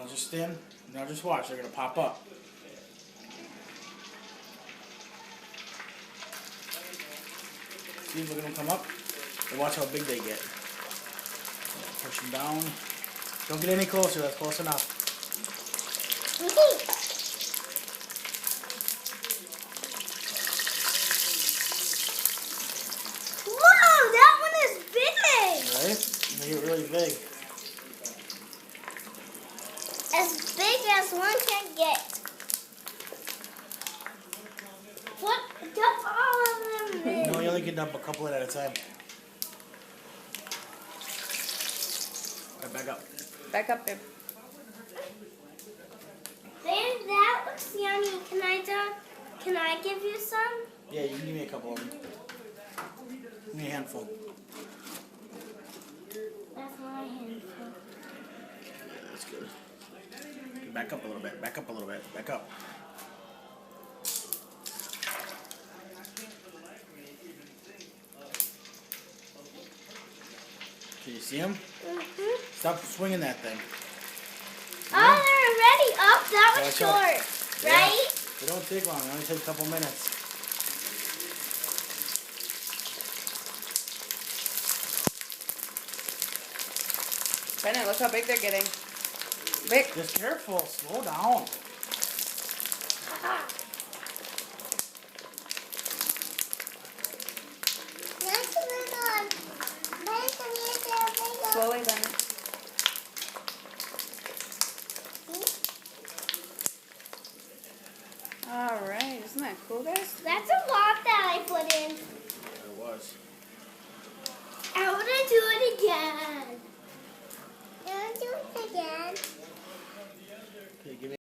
Now just stand. Now just watch. They're gonna pop up. See, look at them come up. And watch how big they get. Push them down. Don't get any closer. That's close enough. Wow, that one is big. Right? They get really big. As big as one can get. What? Dump all of them in. No, you only can dump a couple at a time. Right, back up. Back up, babe. Babe, that looks yummy. Can I give you some? Yeah, you can give me a couple of them. Give me a handful. That's my handful. That's good. Back up a little bit. Back up a little bit. Back up. Can you see them? Mm-hmm. Stop swinging that thing. Oh, they're already up. That was Watch out. short, Yeah. right? They don't take long. They only take a couple minutes. Bennett, look how big they're getting. Big. Just careful. Slow down. Slowly, Bennett. All right, isn't that cool, guys?